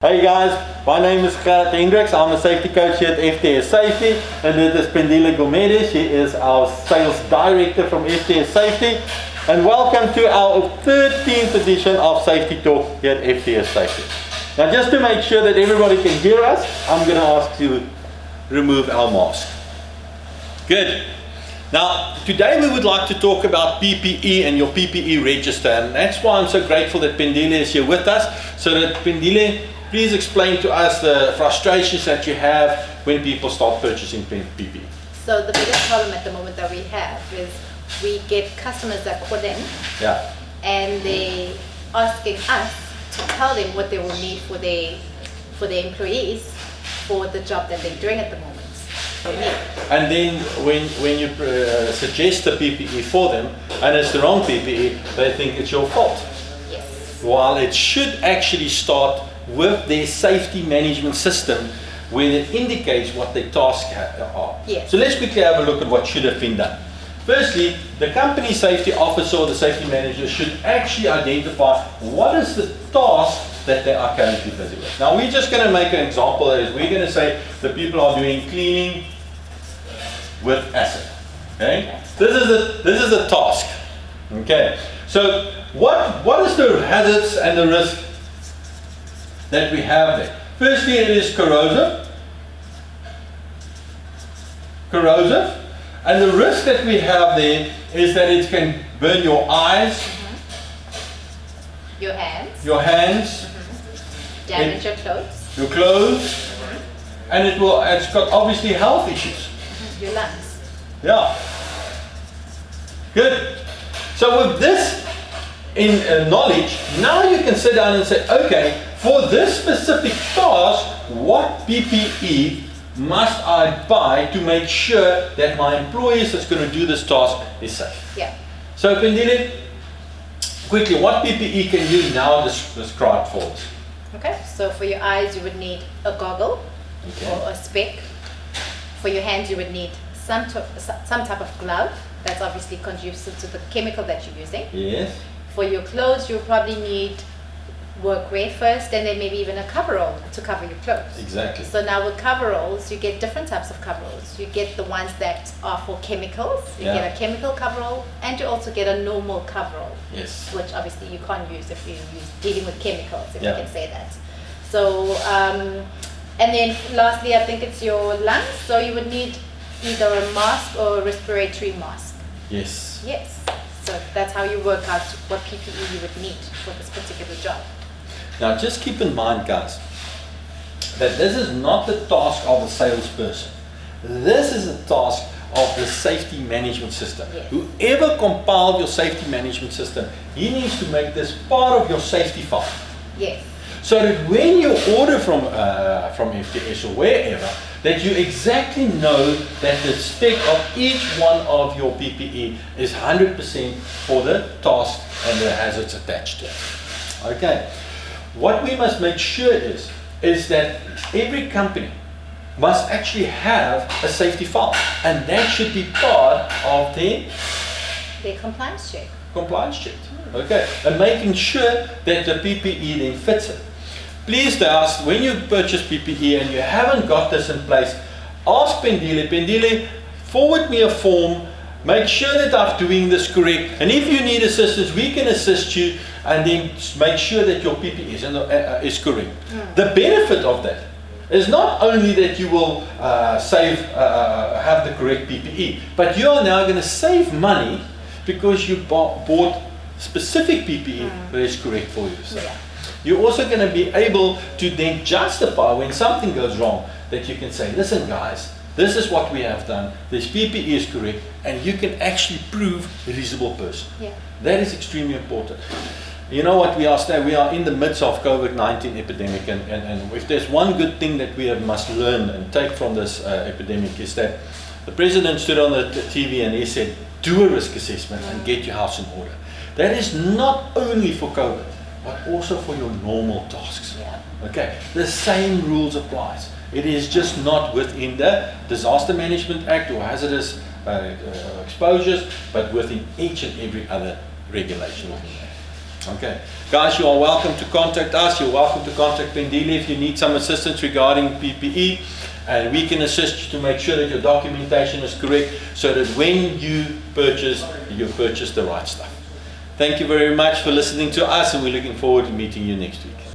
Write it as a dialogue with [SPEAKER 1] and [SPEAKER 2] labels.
[SPEAKER 1] Hey guys, my name is Gert Hendriks. I'm a safety coach here at FTS Safety, and this is Phindile Gumede. She is our sales director from FTS Safety, and welcome to our 13th edition of Safety Talk here at FTS Safety. Now, just to make sure that everybody can hear us, I'm going to ask you to remove our mask. Good. Now, today we would like to talk about PPE and your PPE register, and that's why I'm so grateful that Phindile is here with us, so that Phindile, please explain to us the frustrations that you have when people start purchasing PPE.
[SPEAKER 2] So the biggest problem at the moment that we have is we get customers that call in, and they asking us to tell them what they will need for their employees for the job that they're doing at the moment.
[SPEAKER 1] And then when you suggest the PPE for them, and it's the wrong PPE, they think it's your fault.
[SPEAKER 2] Yes.
[SPEAKER 1] While it should actually start with their safety management system, where it indicates what their tasks are.
[SPEAKER 2] Yes.
[SPEAKER 1] So let's quickly have a look at what should have been done. Firstly, the company safety officer or the safety manager should actually identify what is the task that they are currently busy with. Now we're just going to make an example. Is we're going to say the people are doing cleaning with acid. Okay, this is a task. Okay, so what is the hazards and the risk that we have there? Firstly, it is corrosive, and the risk that we have there is that it can burn your eyes,
[SPEAKER 2] your hands, damage your clothes,
[SPEAKER 1] and it's got obviously health issues.
[SPEAKER 2] Your lungs.
[SPEAKER 1] Yeah. Good. So with this in knowledge, now you can sit down and say, okay, for this specific task, what PPE must I buy to make sure that my employees that's going to do this task is safe?
[SPEAKER 2] Yeah.
[SPEAKER 1] So Phindile, quickly, what PPE can you now describe for us?
[SPEAKER 2] Okay, so for your eyes you would need a goggle or a spec. For your hands you would need some type of glove that's obviously conducive to the chemical that you're using.
[SPEAKER 1] Yes.
[SPEAKER 2] For your clothes you'll probably need workwear first, and then maybe even a coverall to cover your clothes.
[SPEAKER 1] Exactly.
[SPEAKER 2] So now with coveralls, you get different types of coveralls. You get the ones that are for chemicals. You get a chemical coverall, and you also get a normal coverall.
[SPEAKER 1] Yes.
[SPEAKER 2] Which obviously you can't use if you're dealing with chemicals, if you can say that. So, and then lastly, I think it's your lungs. So you would need either a mask or a respiratory mask.
[SPEAKER 1] Yes.
[SPEAKER 2] Yes. So that's how you work out what PPE you would need for this particular job.
[SPEAKER 1] Now just keep in mind, guys, that this is not the task of a salesperson. This is a task of the safety management system.
[SPEAKER 2] Yes.
[SPEAKER 1] Whoever compiled your safety management system, he needs to make this part of your safety file.
[SPEAKER 2] Yes.
[SPEAKER 1] So that when you order from FTS or wherever, that you exactly know that the spec of each one of your PPE is 100% for the task and the hazards attached to it. Okay. What we must make sure is that every company must actually have a safety file, and that should be part of their
[SPEAKER 2] compliance check.
[SPEAKER 1] Okay, and making sure that the PPE then fits it. Please ask, when you purchase PPE and you haven't got this in place, ask Phindile, forward me a form, make sure that I'm doing this correct, and if you need assistance, we can assist you, and then make sure that your PPE is correct. The benefit of that is not only that you will have the correct PPE, but you are now going to save money because you bought specific PPE that is correct for you. So you're also going to be able to then justify when something goes wrong, that you can say, listen guys, this is what we have done, this PPE is correct, and you can actually prove a reasonable person.
[SPEAKER 2] Yeah.
[SPEAKER 1] That is extremely important. You know what we are in the midst of COVID-19 epidemic, and if there's one good thing that we must learn and take from this epidemic, is that the president stood on the TV and he said, do a risk assessment and get your house in order. That is not only for COVID, but also for your normal tasks.
[SPEAKER 2] Yeah.
[SPEAKER 1] Okay, the same rules applies. It is just not within the Disaster Management Act or hazardous exposures, but within each and every other regulation. Okay. Guys, you are welcome to contact us. You're welcome to contact Phindile if you need some assistance regarding PPE. And we can assist you to make sure that your documentation is correct so that when you purchase the right stuff. Thank you very much for listening to us, and we're looking forward to meeting you next week.